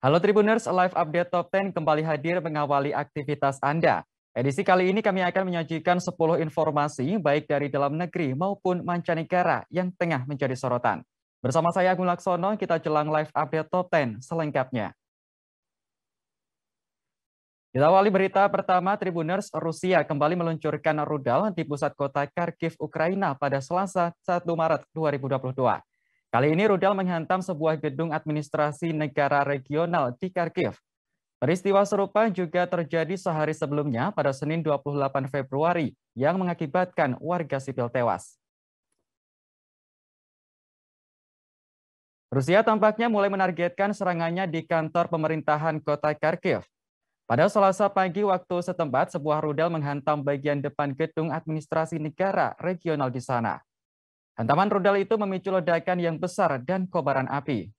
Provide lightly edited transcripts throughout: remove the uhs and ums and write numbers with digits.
Halo Tribuners, live update Top 10 kembali hadir mengawali aktivitas Anda. Edisi kali ini kami akan menyajikan 10 informasi baik dari dalam negeri maupun mancanegara yang tengah menjadi sorotan. Bersama saya Agung Laksono, kita jelang live update Top 10 selengkapnya. Kita awali berita pertama, Tribuners, Rusia kembali meluncurkan rudal di pusat kota Kharkiv, Ukraina pada Selasa 1 Maret 2022. Kali ini rudal menghantam sebuah gedung administrasi negara regional di Kharkiv. Peristiwa serupa juga terjadi sehari sebelumnya pada Senin 28 Februari yang mengakibatkan warga sipil tewas. Rusia tampaknya mulai menargetkan serangannya di kantor pemerintahan kota Kharkiv. Pada Selasa pagi waktu setempat, sebuah rudal menghantam bagian depan gedung administrasi negara regional di sana. Hantaman rudal itu memicu ledakan yang besar dan kobaran api.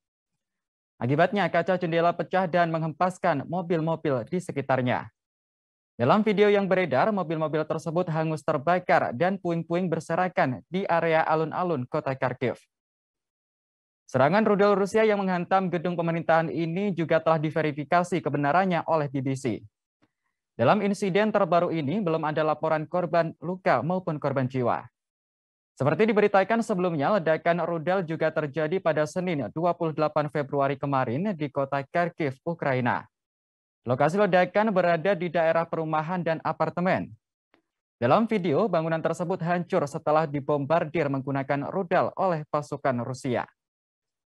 Akibatnya kaca jendela pecah dan menghempaskan mobil-mobil di sekitarnya. Dalam video yang beredar, mobil-mobil tersebut hangus terbakar dan puing-puing berserakan di area alun-alun kota Kharkiv. Serangan rudal Rusia yang menghantam gedung pemerintahan ini juga telah diverifikasi kebenarannya oleh BBC. Dalam insiden terbaru ini, belum ada laporan korban luka maupun korban jiwa. Seperti diberitakan sebelumnya, ledakan rudal juga terjadi pada Senin 28 Februari kemarin di kota Kharkiv, Ukraina. Lokasi ledakan berada di daerah perumahan dan apartemen. Dalam video, bangunan tersebut hancur setelah dibombardir menggunakan rudal oleh pasukan Rusia.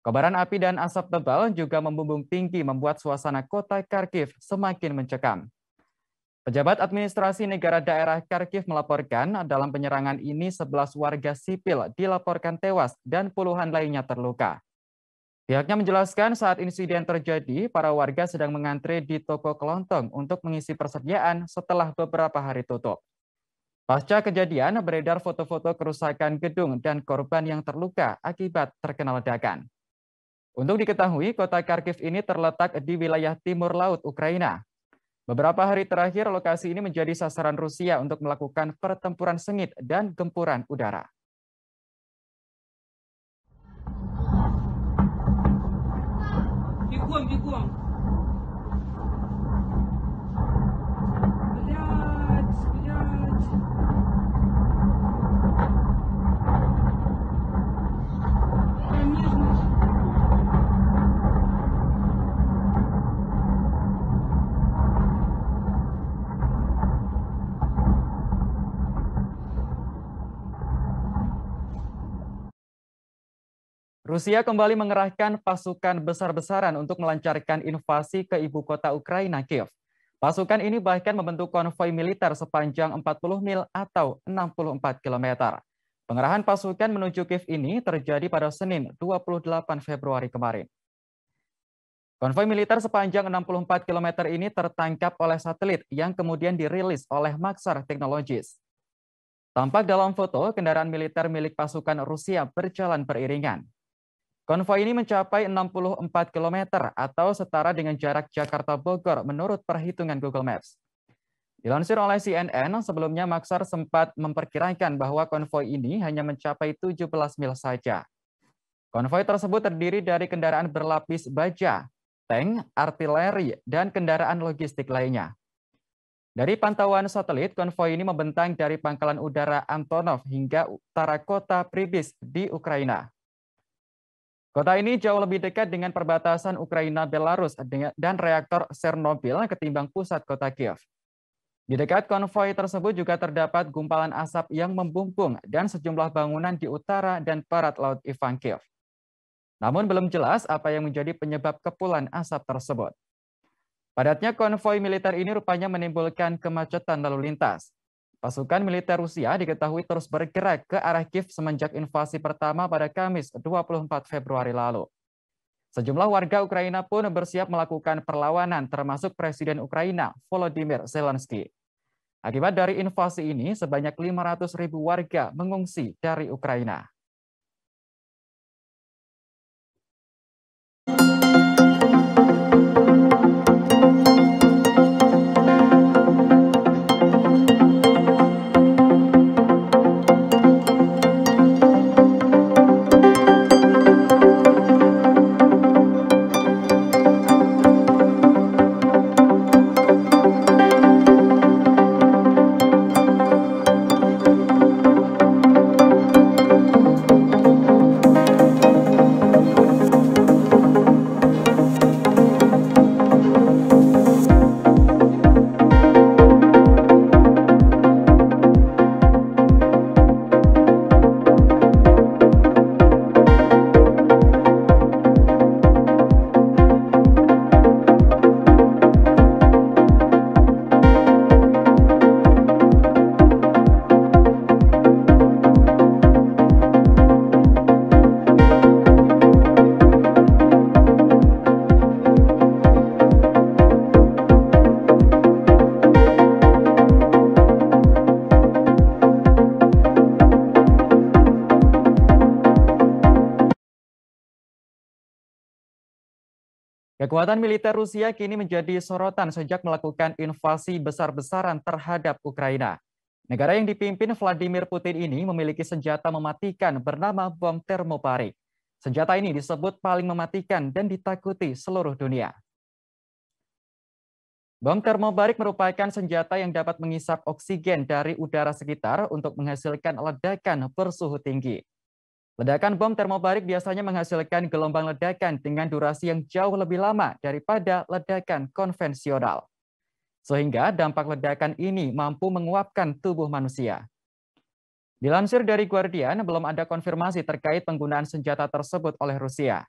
Kobaran api dan asap tebal juga membumbung tinggi membuat suasana kota Kharkiv semakin mencekam. Pejabat administrasi negara daerah Kharkiv melaporkan dalam penyerangan ini 11 warga sipil dilaporkan tewas dan puluhan lainnya terluka. Pihaknya menjelaskan saat insiden terjadi, para warga sedang mengantre di toko kelontong untuk mengisi persediaan setelah beberapa hari tutup. Pasca kejadian, beredar foto-foto kerusakan gedung dan korban yang terluka akibat terkena ledakan. Untuk diketahui, kota Kharkiv ini terletak di wilayah timur laut Ukraina. Beberapa hari terakhir, lokasi ini menjadi sasaran Rusia untuk melakukan pertempuran sengit dan gempuran udara. Rusia kembali mengerahkan pasukan besar-besaran untuk melancarkan invasi ke ibu kota Ukraina, Kiev. Pasukan ini bahkan membentuk konvoi militer sepanjang 40 mil atau 64 km. Pengerahan pasukan menuju Kiev ini terjadi pada Senin 28 Februari kemarin. Konvoi militer sepanjang 64 km ini tertangkap oleh satelit yang kemudian dirilis oleh Maxar Technologies. Tampak dalam foto, kendaraan militer milik pasukan Rusia berjalan beriringan. Konvoi ini mencapai 64 km atau setara dengan jarak Jakarta-Bogor menurut perhitungan Google Maps. Dilansir oleh CNN, sebelumnya Maxar sempat memperkirakan bahwa konvoi ini hanya mencapai 17 mil saja. Konvoi tersebut terdiri dari kendaraan berlapis baja, tank, artileri, dan kendaraan logistik lainnya. Dari pantauan satelit, konvoi ini membentang dari pangkalan udara Antonov hingga utara kota Pripyat di Ukraina. Kota ini jauh lebih dekat dengan perbatasan Ukraina-Belarus dan reaktor Chernobyl ketimbang pusat kota Kiev. Di dekat konvoi tersebut juga terdapat gumpalan asap yang membumbung dan sejumlah bangunan di utara dan barat laut Ivankov. Namun belum jelas apa yang menjadi penyebab kepulan asap tersebut. Padatnya konvoi militer ini rupanya menimbulkan kemacetan lalu lintas. Pasukan militer Rusia diketahui terus bergerak ke arah Kiev semenjak invasi pertama pada Kamis 24 Februari lalu. Sejumlah warga Ukraina pun bersiap melakukan perlawanan termasuk Presiden Ukraina Volodymyr Zelensky. Akibat dari invasi ini, sebanyak 500.000 warga mengungsi dari Ukraina. Kekuatan militer Rusia kini menjadi sorotan sejak melakukan invasi besar-besaran terhadap Ukraina. Negara yang dipimpin Vladimir Putin ini memiliki senjata mematikan bernama bom termobarik. Senjata ini disebut paling mematikan dan ditakuti seluruh dunia. Bom termobarik merupakan senjata yang dapat mengisap oksigen dari udara sekitar untuk menghasilkan ledakan bersuhu tinggi. Ledakan bom termobarik biasanya menghasilkan gelombang ledakan dengan durasi yang jauh lebih lama daripada ledakan konvensional. Sehingga dampak ledakan ini mampu menguapkan tubuh manusia. Dilansir dari Guardian, belum ada konfirmasi terkait penggunaan senjata tersebut oleh Rusia.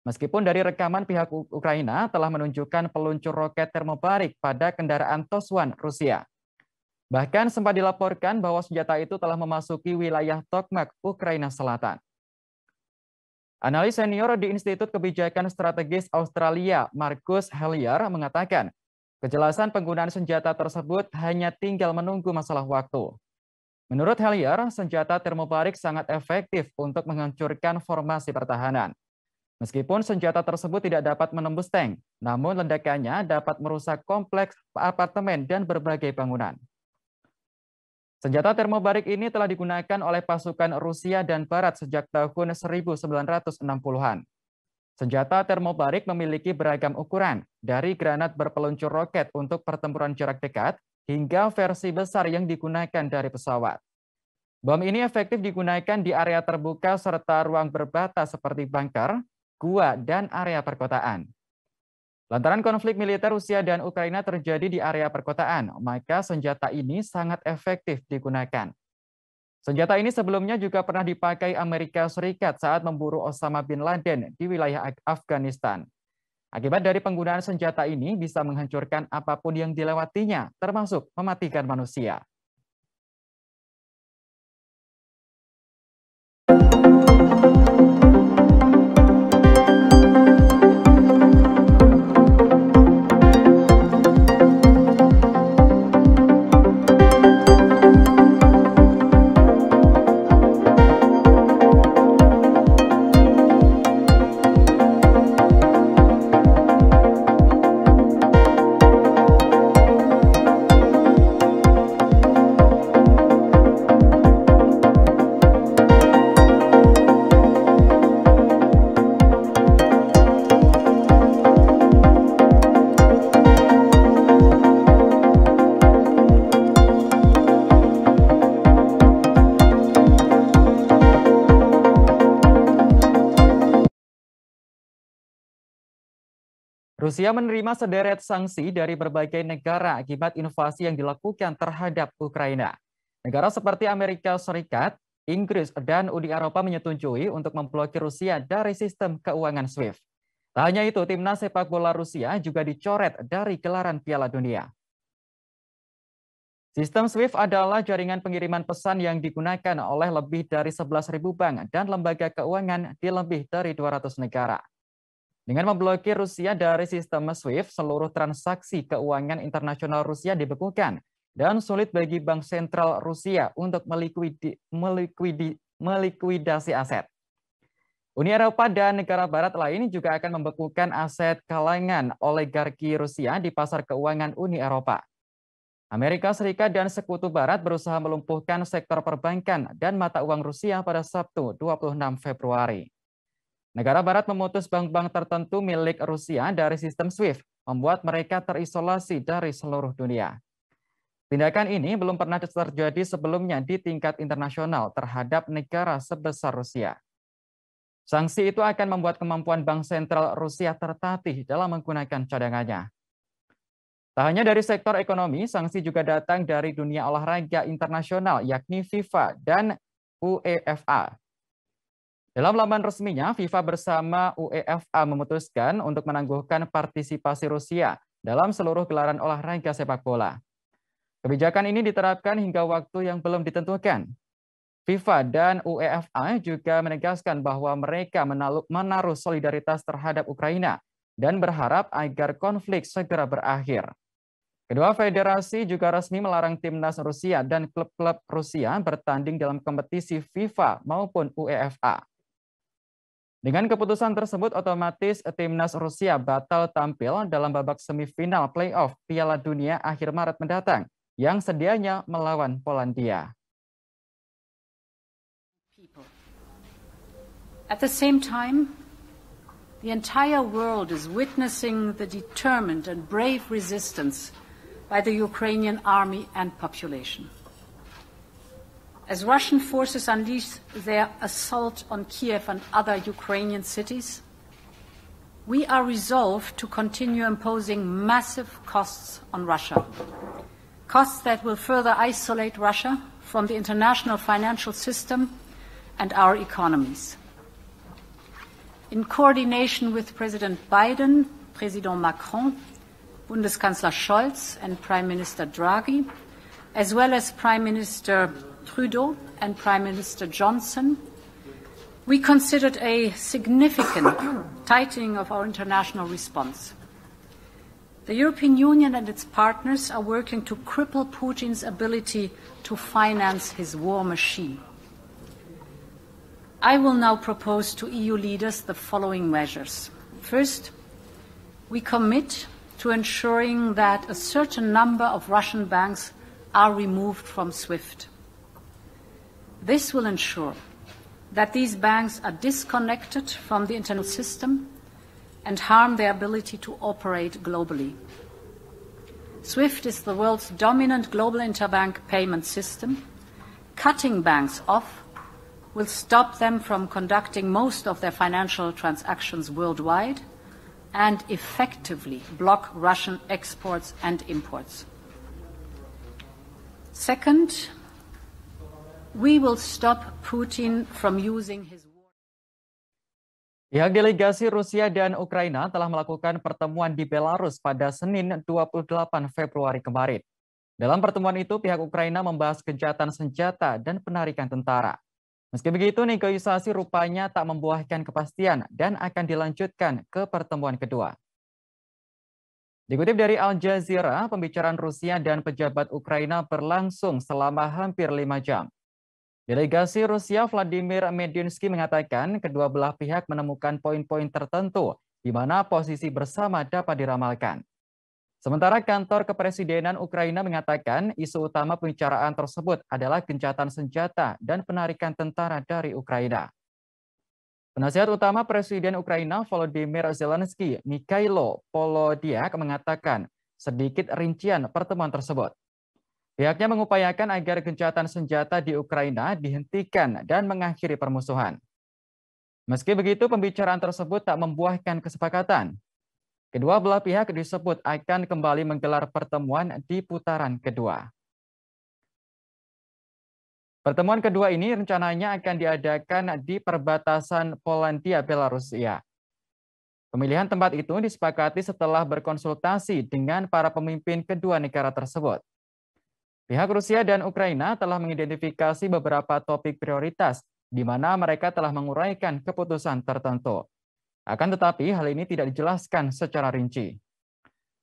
Meskipun dari rekaman pihak Ukraina telah menunjukkan peluncur roket termobarik pada kendaraan Tos-1 Rusia. Bahkan sempat dilaporkan bahwa senjata itu telah memasuki wilayah Tokmak, Ukraina Selatan. Analis senior di Institut Kebijakan Strategis Australia, Marcus Hellier, mengatakan, kejelasan penggunaan senjata tersebut hanya tinggal menunggu masalah waktu. Menurut Hellier, senjata termobarik sangat efektif untuk menghancurkan formasi pertahanan. Meskipun senjata tersebut tidak dapat menembus tank, namun ledakannya dapat merusak kompleks apartemen dan berbagai bangunan. Senjata termobarik ini telah digunakan oleh pasukan Rusia dan Barat sejak tahun 1960-an. Senjata termobarik memiliki beragam ukuran, dari granat berpeluncur roket untuk pertempuran jarak dekat, hingga versi besar yang digunakan dari pesawat. Bom ini efektif digunakan di area terbuka serta ruang berbatas seperti bunker, gua, dan area perkotaan. Lantaran konflik militer Rusia dan Ukraina terjadi di area perkotaan, maka senjata ini sangat efektif digunakan. Senjata ini sebelumnya juga pernah dipakai Amerika Serikat saat memburu Osama bin Laden di wilayah Afghanistan. Akibat dari penggunaan senjata ini bisa menghancurkan apapun yang dilewatinya, termasuk mematikan manusia. Rusia menerima sederet sanksi dari berbagai negara akibat invasi yang dilakukan terhadap Ukraina. Negara seperti Amerika Serikat, Inggris, dan Uni Eropa menyetujui untuk memblokir Rusia dari sistem keuangan SWIFT. Tak hanya itu, timnas sepak bola Rusia juga dicoret dari gelaran Piala Dunia. Sistem SWIFT adalah jaringan pengiriman pesan yang digunakan oleh lebih dari 11.000 bank dan lembaga keuangan di lebih dari 200 negara. Dengan memblokir Rusia dari sistem SWIFT, seluruh transaksi keuangan internasional Rusia dibekukan dan sulit bagi Bank Sentral Rusia untuk melikuidasi aset. Uni Eropa dan negara barat lain juga akan membekukan aset kalangan oligarki Rusia di pasar keuangan Uni Eropa. Amerika Serikat dan Sekutu Barat berusaha melumpuhkan sektor perbankan dan mata uang Rusia pada Sabtu 26 Februari. Negara Barat memutus bank-bank tertentu milik Rusia dari sistem SWIFT, membuat mereka terisolasi dari seluruh dunia. Tindakan ini belum pernah terjadi sebelumnya di tingkat internasional terhadap negara sebesar Rusia. Sanksi itu akan membuat kemampuan Bank Sentral Rusia tertatih dalam menggunakan cadangannya. Tak hanya dari sektor ekonomi, sanksi juga datang dari dunia olahraga internasional, yakni FIFA dan UEFA. Dalam laman resminya, FIFA bersama UEFA memutuskan untuk menangguhkan partisipasi Rusia dalam seluruh gelaran olahraga sepak bola. Kebijakan ini diterapkan hingga waktu yang belum ditentukan. FIFA dan UEFA juga menegaskan bahwa mereka menaruh solidaritas terhadap Ukraina dan berharap agar konflik segera berakhir. Kedua federasi juga resmi melarang timnas Rusia dan klub-klub Rusia bertanding dalam kompetisi FIFA maupun UEFA. Dengan keputusan tersebut, otomatis timnas Rusia batal tampil dalam babak semifinal playoff Piala Dunia akhir Maret mendatang, yang sedianya melawan Polandia. At the same time, the entire world is witnessing the determined and brave resistance by the Ukrainian army and population. As Russian forces unleash their assault on Kiev and other Ukrainian cities, we are resolved to continue imposing massive costs on Russia, costs that will further isolate Russia from the international financial system and our economies. In coordination with President Biden, President Macron, Bundeskanzler Scholz and Prime Minister Draghi, as well as Prime Minister Trudeau and Prime Minister Johnson, we considered a significant tightening of our international response. The European Union and its partners are working to cripple Putin's ability to finance his war machine. I will now propose to EU leaders the following measures. First, we commit to ensuring that a certain number of Russian banks are removed from SWIFT. This will ensure that these banks are disconnected from the internal system and harm their ability to operate globally. SWIFT is the world's dominant global interbank payment system. Cutting banks off will stop them from conducting most of their financial transactions worldwide and effectively block Russian exports and imports. Second, we will stop Putin from using his war. Pihak delegasi Rusia dan Ukraina telah melakukan pertemuan di Belarus pada Senin 28 Februari kemarin. Dalam pertemuan itu, pihak Ukraina membahas gencatan senjata dan penarikan tentara. Meski begitu, negosiasi rupanya tak membuahkan kepastian dan akan dilanjutkan ke pertemuan kedua. Dikutip dari Al Jazeera, pembicaraan Rusia dan pejabat Ukraina berlangsung selama hampir 5 jam. Delegasi Rusia Vladimir Medinsky mengatakan kedua belah pihak menemukan poin-poin tertentu di mana posisi bersama dapat diramalkan. Sementara kantor kepresidenan Ukraina mengatakan isu utama pembicaraan tersebut adalah gencatan senjata dan penarikan tentara dari Ukraina. Penasihat utama Presiden Ukraina Volodymyr Zelensky, Mikhailo Podolyak, mengatakan sedikit rincian pertemuan tersebut. Pihaknya mengupayakan agar gencatan senjata di Ukraina dihentikan dan mengakhiri permusuhan. Meski begitu, pembicaraan tersebut tak membuahkan kesepakatan. Kedua belah pihak disebut akan kembali menggelar pertemuan di putaran kedua. Pertemuan kedua ini rencananya akan diadakan di perbatasan Polandia-Belarusia. Pemilihan tempat itu disepakati setelah berkonsultasi dengan para pemimpin kedua negara tersebut. Pihak Rusia dan Ukraina telah mengidentifikasi beberapa topik prioritas di mana mereka telah menguraikan keputusan tertentu. Akan tetapi hal ini tidak dijelaskan secara rinci.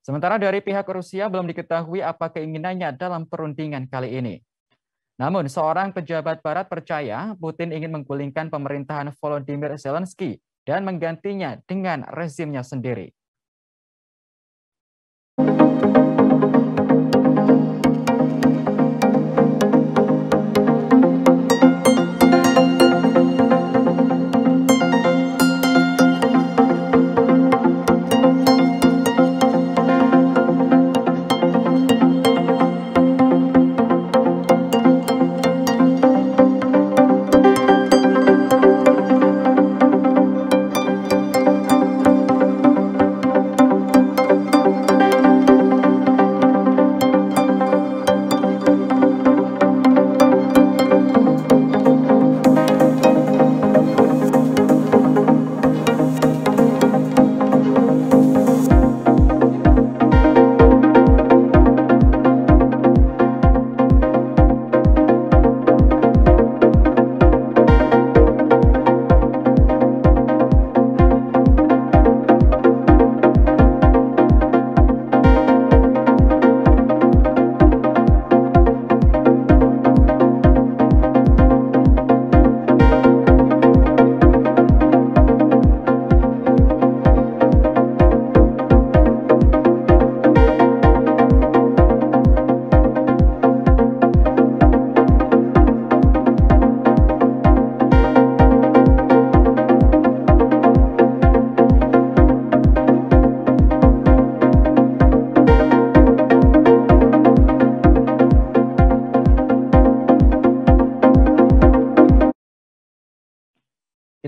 Sementara dari pihak Rusia belum diketahui apa keinginannya dalam perundingan kali ini. Namun seorang pejabat barat percaya Putin ingin menggulingkan pemerintahan Volodymyr Zelensky dan menggantinya dengan rezimnya sendiri.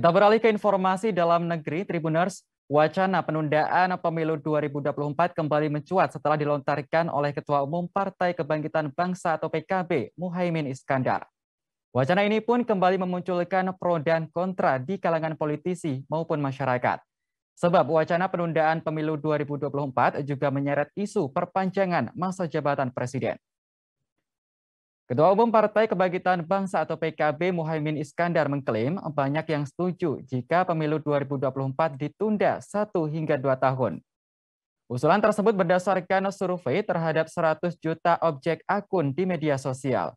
Kita beralih ke informasi dalam negeri, Tribuners. Wacana penundaan pemilu 2024 kembali mencuat setelah dilontarkan oleh Ketua Umum Partai Kebangkitan Bangsa atau PKB, Muhaimin Iskandar. Wacana ini pun kembali memunculkan pro dan kontra di kalangan politisi maupun masyarakat. Sebab wacana penundaan pemilu 2024 juga menyeret isu perpanjangan masa jabatan presiden. Ketua Umum Partai Kebangkitan Bangsa atau PKB Muhaimin Iskandar mengklaim banyak yang setuju jika pemilu 2024 ditunda 1 hingga 2 tahun. Usulan tersebut berdasarkan survei terhadap 100 juta objek akun di media sosial.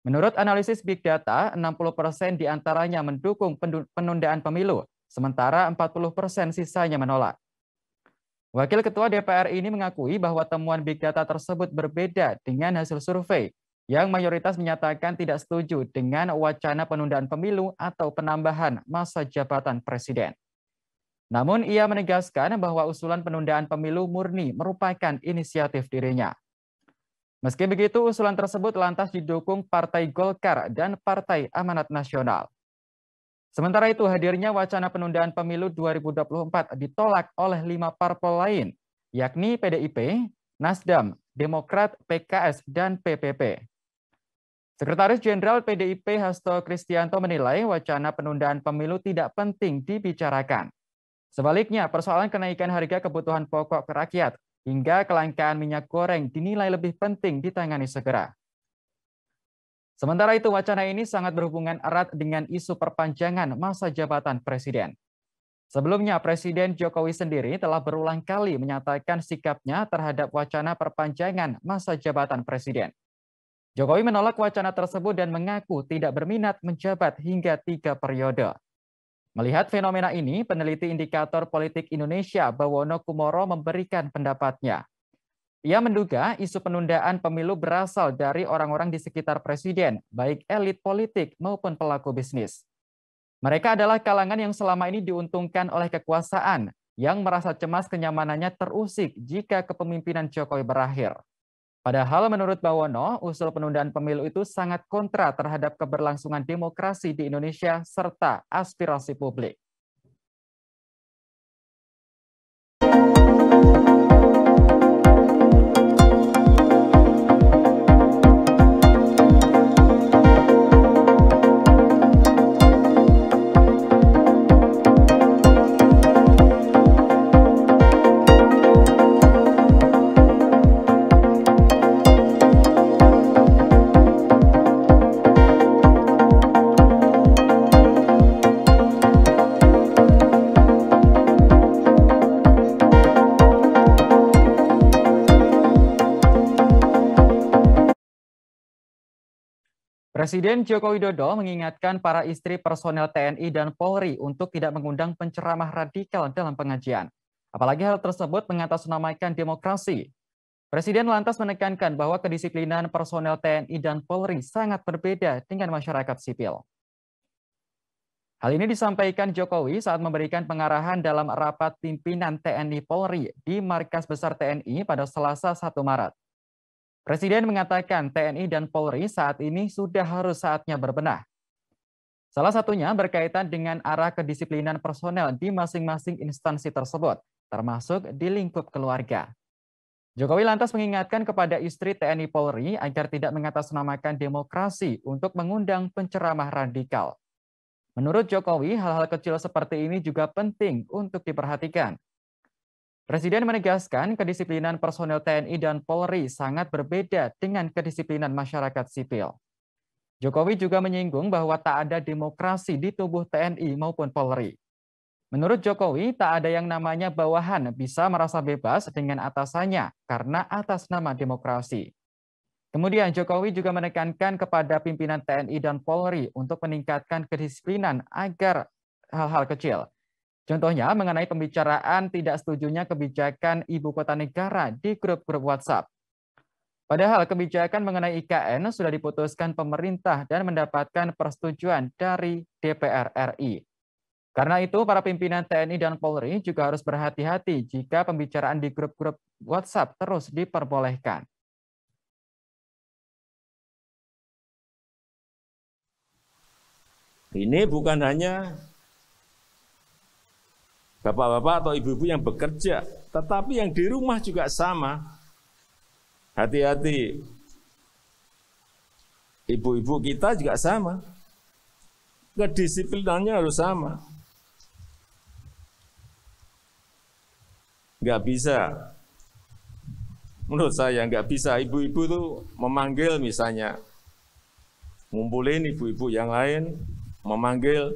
Menurut analisis Big Data, 60% diantaranya mendukung penundaan pemilu, sementara 40% sisanya menolak. Wakil Ketua DPR ini mengakui bahwa temuan Big Data tersebut berbeda dengan hasil survei, yang mayoritas menyatakan tidak setuju dengan wacana penundaan pemilu atau penambahan masa jabatan presiden. Namun ia menegaskan bahwa usulan penundaan pemilu murni merupakan inisiatif dirinya. Meski begitu, usulan tersebut lantas didukung Partai Golkar dan Partai Amanat Nasional. Sementara itu, hadirnya wacana penundaan pemilu 2024 ditolak oleh 5 parpol lain, yakni PDIP, Nasdem, Demokrat, PKS, dan PPP. Sekretaris Jenderal PDIP Hasto Kristianto menilai wacana penundaan pemilu tidak penting dibicarakan. Sebaliknya, persoalan kenaikan harga kebutuhan pokok rakyat hingga kelangkaan minyak goreng dinilai lebih penting ditangani segera. Sementara itu, wacana ini sangat berhubungan erat dengan isu perpanjangan masa jabatan presiden. Sebelumnya, Presiden Jokowi sendiri telah berulang kali menyatakan sikapnya terhadap wacana perpanjangan masa jabatan presiden. Jokowi menolak wacana tersebut dan mengaku tidak berminat menjabat hingga 3 periode. Melihat fenomena ini, peneliti indikator politik Indonesia Bawono Kumoro memberikan pendapatnya. Ia menduga isu penundaan pemilu berasal dari orang-orang di sekitar presiden, baik elit politik maupun pelaku bisnis. Mereka adalah kalangan yang selama ini diuntungkan oleh kekuasaan, yang merasa cemas kenyamanannya terusik jika kepemimpinan Jokowi berakhir. Padahal menurut Bawono, usul penundaan pemilu itu sangat kontra terhadap keberlangsungan demokrasi di Indonesia serta aspirasi publik. Presiden Joko Widodo mengingatkan para istri personel TNI dan Polri untuk tidak mengundang penceramah radikal dalam pengajian. Apalagi hal tersebut mengatasnamakan demokrasi. Presiden lantas menekankan bahwa kedisiplinan personel TNI dan Polri sangat berbeda dengan masyarakat sipil. Hal ini disampaikan Jokowi saat memberikan pengarahan dalam rapat pimpinan TNI Polri di Markas Besar TNI pada Selasa 1 Maret. Presiden mengatakan TNI dan Polri saat ini sudah harus saatnya berbenah. Salah satunya berkaitan dengan arah kedisiplinan personel di masing-masing instansi tersebut, termasuk di lingkup keluarga. Jokowi lantas mengingatkan kepada istri TNI Polri agar tidak mengatasnamakan demokrasi untuk mengundang penceramah radikal. Menurut Jokowi, hal-hal kecil seperti ini juga penting untuk diperhatikan. Presiden menegaskan kedisiplinan personel TNI dan Polri sangat berbeda dengan kedisiplinan masyarakat sipil. Jokowi juga menyinggung bahwa tak ada demokrasi di tubuh TNI maupun Polri. Menurut Jokowi, tak ada yang namanya bawahan bisa merasa bebas dengan atasannya karena atas nama demokrasi. Kemudian Jokowi juga menekankan kepada pimpinan TNI dan Polri untuk meningkatkan kedisiplinan agar hal-hal kecil. Contohnya mengenai pembicaraan tidak setujunya kebijakan ibu kota negara di grup-grup WhatsApp. Padahal kebijakan mengenai IKN sudah diputuskan pemerintah dan mendapatkan persetujuan dari DPR RI. Karena itu, para pimpinan TNI dan Polri juga harus berhati-hati jika pembicaraan di grup-grup WhatsApp terus diperbolehkan. Ini bukan hanya bapak-bapak atau ibu-ibu yang bekerja, tetapi yang di rumah juga sama. Hati-hati, ibu-ibu kita juga sama. Kedisiplinannya harus sama. Nggak bisa, menurut saya nggak bisa ibu-ibu tuh memanggil misalnya, ngumpulin ibu-ibu yang lain, memanggil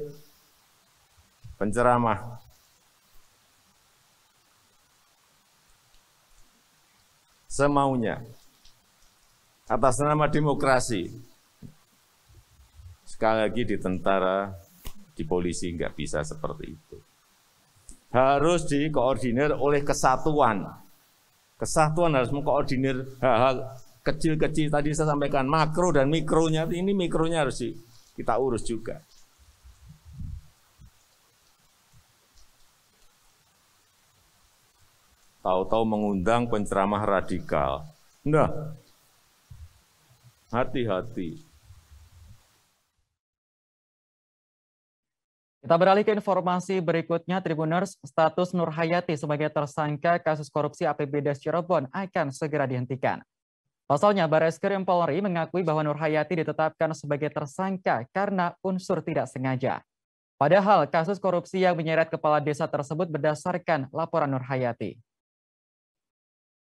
penceramah. Semaunya, atas nama demokrasi. Sekali lagi di tentara, di polisi nggak bisa seperti itu. Harus dikoordinir oleh kesatuan. Kesatuan harus mengkoordinir hal-hal kecil-kecil tadi saya sampaikan, makro dan mikronya, ini mikronya harus kita urus juga. Tahu-tahu mengundang penceramah radikal. Nah, hati-hati. Kita beralih ke informasi berikutnya, Tribuners, status Nur Hayati sebagai tersangka kasus korupsi APBD Cirebon akan segera dihentikan. Pasalnya, Barreskrim Polri mengakui bahwa Nur Hayati ditetapkan sebagai tersangka karena unsur tidak sengaja. Padahal kasus korupsi yang menyeret kepala desa tersebut berdasarkan laporan Nur Hayati.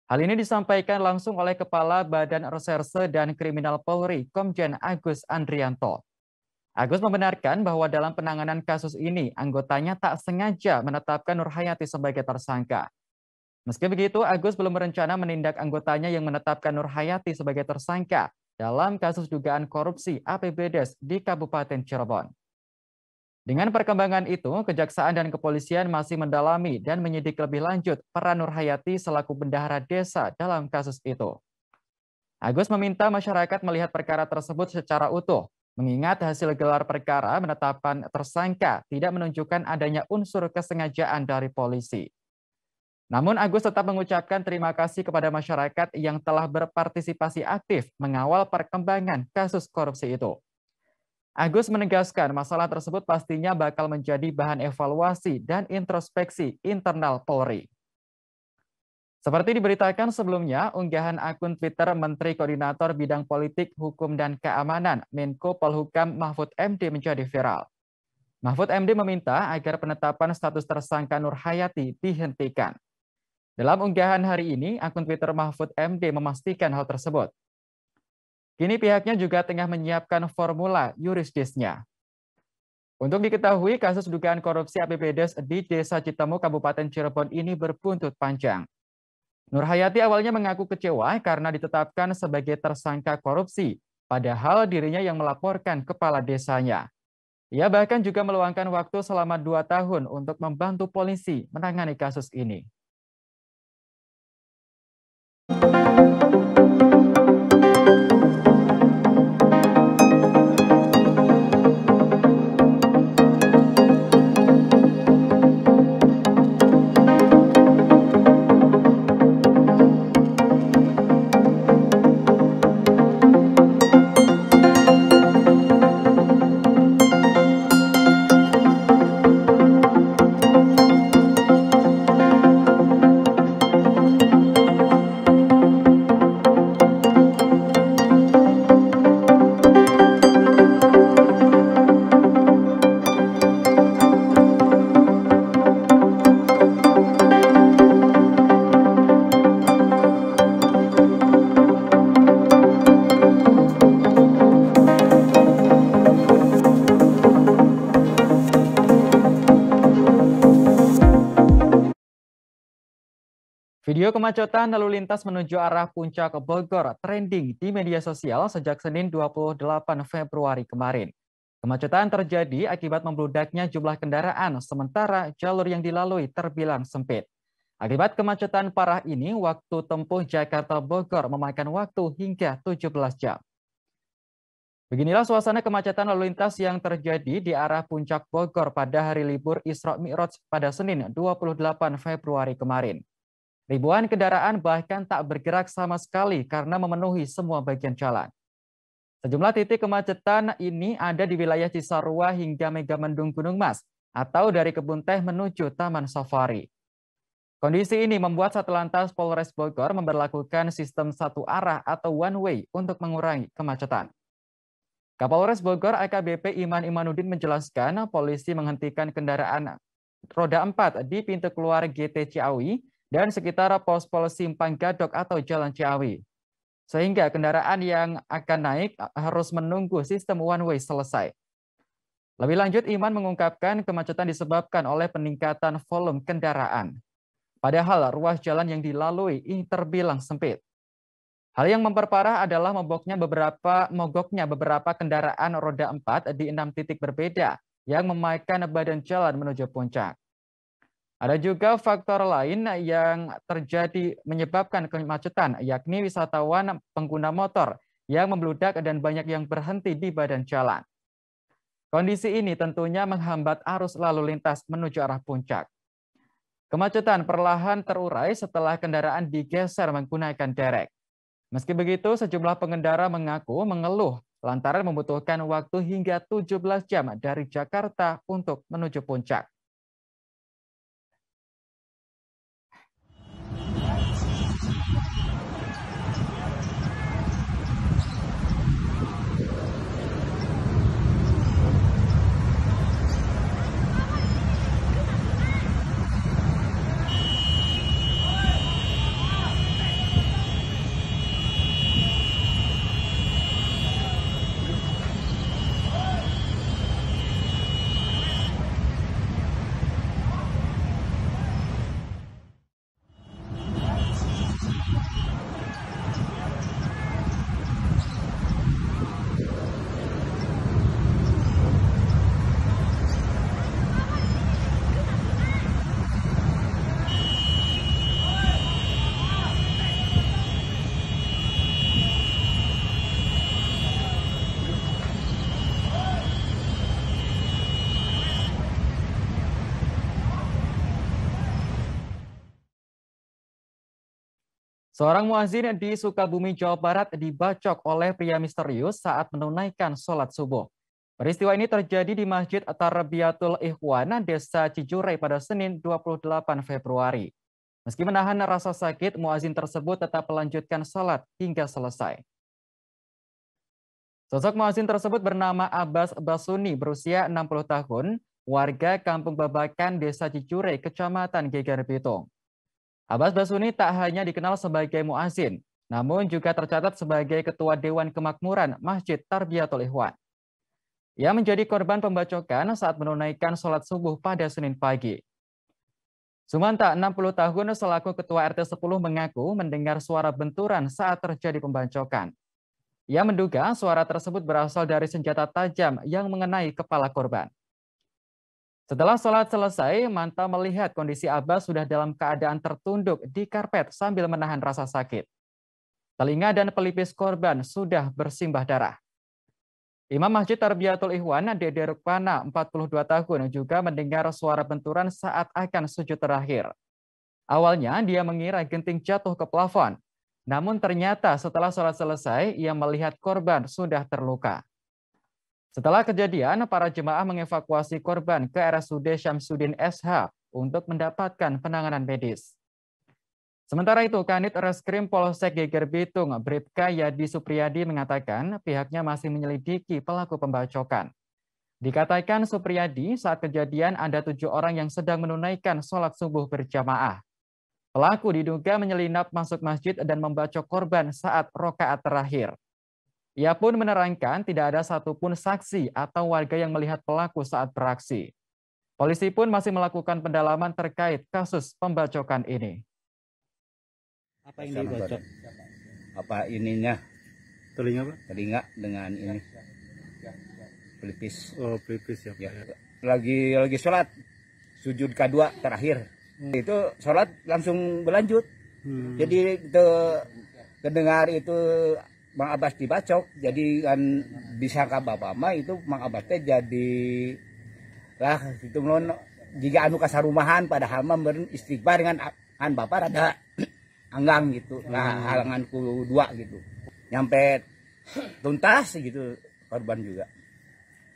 Hal ini disampaikan langsung oleh Kepala Badan Reserse dan Kriminal Polri, Komjen Agus Andrianto. Agus membenarkan bahwa dalam penanganan kasus ini, anggotanya tak sengaja menetapkan Nur Hayati sebagai tersangka. Meski begitu, Agus belum berencana menindak anggotanya yang menetapkan Nur Hayati sebagai tersangka dalam kasus dugaan korupsi APBD di Kabupaten Cirebon. Dengan perkembangan itu, Kejaksaan dan Kepolisian masih mendalami dan menyidik lebih lanjut peran Nur Hayati selaku bendahara desa dalam kasus itu. Agus meminta masyarakat melihat perkara tersebut secara utuh, mengingat hasil gelar perkara menetapkan tersangka tidak menunjukkan adanya unsur kesengajaan dari polisi. Namun Agus tetap mengucapkan terima kasih kepada masyarakat yang telah berpartisipasi aktif mengawal perkembangan kasus korupsi itu. Agus menegaskan masalah tersebut pastinya bakal menjadi bahan evaluasi dan introspeksi internal Polri. Seperti diberitakan sebelumnya, unggahan akun Twitter Menteri Koordinator Bidang Politik, Hukum, dan Keamanan Menko Polhukam Mahfud MD menjadi viral. Mahfud MD meminta agar penetapan status tersangka Nur Hayati dihentikan. Dalam unggahan hari ini, akun Twitter Mahfud MD memastikan hal tersebut. Kini pihaknya juga tengah menyiapkan formula yurisdisnya. Untuk diketahui, kasus dugaan korupsi APBD di Desa Citemu, Kabupaten Cirebon ini berbuntut panjang. Nur Hayati awalnya mengaku kecewa karena ditetapkan sebagai tersangka korupsi, padahal dirinya yang melaporkan kepala desanya. Ia bahkan juga meluangkan waktu selama 2 tahun untuk membantu polisi menangani kasus ini. Video kemacetan lalu lintas menuju arah Puncak Bogor trending di media sosial sejak Senin 28 Februari kemarin. Kemacetan terjadi akibat membludaknya jumlah kendaraan, sementara jalur yang dilalui terbilang sempit. Akibat kemacetan parah ini, waktu tempuh Jakarta-Bogor memakan waktu hingga 17 jam. Beginilah suasana kemacetan lalu lintas yang terjadi di arah Puncak Bogor pada hari libur Isra Mi'raj pada Senin 28 Februari kemarin. Ribuan kendaraan bahkan tak bergerak sama sekali karena memenuhi semua bagian jalan. Sejumlah titik kemacetan ini ada di wilayah Cisarua hingga Megamendung Gunung Mas. atau dari kebun teh menuju taman safari. Kondisi ini membuat Satlantas Polres Bogor memberlakukan sistem satu arah atau one way untuk mengurangi kemacetan. Kapolres Bogor AKBP Iman Imanuddin menjelaskan polisi menghentikan kendaraan roda 4 di pintu keluar GT Ciawi dan sekitar pos-pol Simpang Gadok atau Jalan Ciawi. Sehingga kendaraan yang akan naik harus menunggu sistem one way selesai. Lebih lanjut, Iman mengungkapkan kemacetan disebabkan oleh peningkatan volume kendaraan. Padahal ruas jalan yang dilalui ini terbilang sempit. Hal yang memperparah adalah mogoknya beberapa kendaraan roda 4 di 6 titik berbeda yang memakan badan jalan menuju puncak. Ada juga faktor lain yang terjadi menyebabkan kemacetan, yakni wisatawan pengguna motor yang membludak dan banyak yang berhenti di badan jalan. Kondisi ini tentunya menghambat arus lalu lintas menuju arah puncak. Kemacetan perlahan terurai setelah kendaraan digeser menggunakan derek. Meski begitu, sejumlah pengendara mengaku mengeluh lantaran membutuhkan waktu hingga 17 jam dari Jakarta untuk menuju puncak. Seorang muazin di Sukabumi, Jawa Barat dibacok oleh pria misterius saat menunaikan sholat subuh. Peristiwa ini terjadi di Masjid Tarbiyatul Ikhwan, Desa Cijurei pada Senin 28 Februari. Meski menahan rasa sakit, muazin tersebut tetap melanjutkan sholat hingga selesai. Sosok muazin tersebut bernama Abbas Basuni, berusia 60 tahun, warga Kampung Babakan, Desa Cijurei, Kecamatan Geger Bitung. Abbas Basuni tak hanya dikenal sebagai muazin, namun juga tercatat sebagai Ketua Dewan Kemakmuran Masjid Tarbiyatul Ikhwan. Ia menjadi korban pembacokan saat menunaikan sholat subuh pada Senin pagi. Sumanta, 60 tahun, selaku Ketua RT 10 mengaku mendengar suara benturan saat terjadi pembacokan. Ia menduga suara tersebut berasal dari senjata tajam yang mengenai kepala korban. Setelah sholat selesai, Manta melihat kondisi Abbas sudah dalam keadaan tertunduk di karpet sambil menahan rasa sakit. Telinga dan pelipis korban sudah bersimbah darah. Imam Masjid Tarbiyatul Ikhwan, Dede Rukmana, 42 tahun, juga mendengar suara benturan saat akan sujud terakhir. Awalnya dia mengira genting jatuh ke plafon, namun ternyata setelah sholat selesai, ia melihat korban sudah terluka. Setelah kejadian, para jemaah mengevakuasi korban ke RSUD Syamsuddin SH untuk mendapatkan penanganan medis. Sementara itu, Kanit Reskrim Polsek Geger Bitung, Bribka Yadi Supriyadi mengatakan pihaknya masih menyelidiki pelaku pembacokan. Dikatakan Supriyadi, saat kejadian ada 7 orang yang sedang menunaikan sholat subuh berjamaah. Pelaku diduga menyelinap masuk masjid dan membacok korban saat rokaat terakhir. Ia pun menerangkan tidak ada satupun saksi atau warga yang melihat pelaku saat beraksi. Polisi pun masih melakukan pendalaman terkait kasus pembacokan ini. Apa yang dibacok? Apa ininya? Telinga, Pak? Telinga dengan ini. Pelipis. Oh, pelipis ya, Pak. Ya. Lagi sholat. Sujud kedua terakhir. Itu sholat langsung berlanjut. Jadi kedengar itu Mang Abbas dibacok, jadi kan disangka bapak mah itu Mang Abbas teh jadi lah itu ngon jika anu kasarumahan padahal mah beren istighfar dengan an bapak rada anggang gitu. Nah, halanganku 2 gitu. Nyampe tuntas gitu korban juga.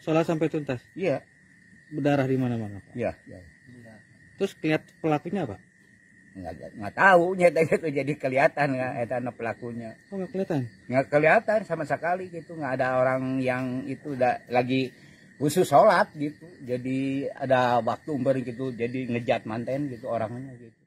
Sholat sampai tuntas? Iya. berdarah di mana-mana, Pak. Iya, ya. Terus lihat pelakunya, Pak? Nggak tahu nyata itu jadi kelihatan nggak eta pelakunya. Oh, nggak kelihatan? Nggak kelihatan sama sekali gitu, nggak ada orang yang itu lagi khusus sholat gitu. Jadi ada waktu umpering gitu, jadi ngejat manten gitu orangnya gitu.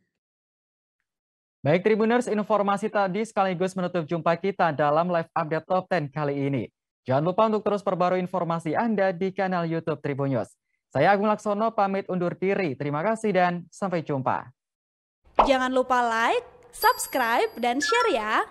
Baik Tribuners, informasi tadi sekaligus menutup jumpa kita dalam live update Top 10 kali ini. Jangan lupa untuk terus perbarui informasi Anda di kanal YouTube Tribun News. Saya Agung Laksono pamit undur diri. Terima kasih dan sampai jumpa. Jangan lupa like, subscribe, dan share ya.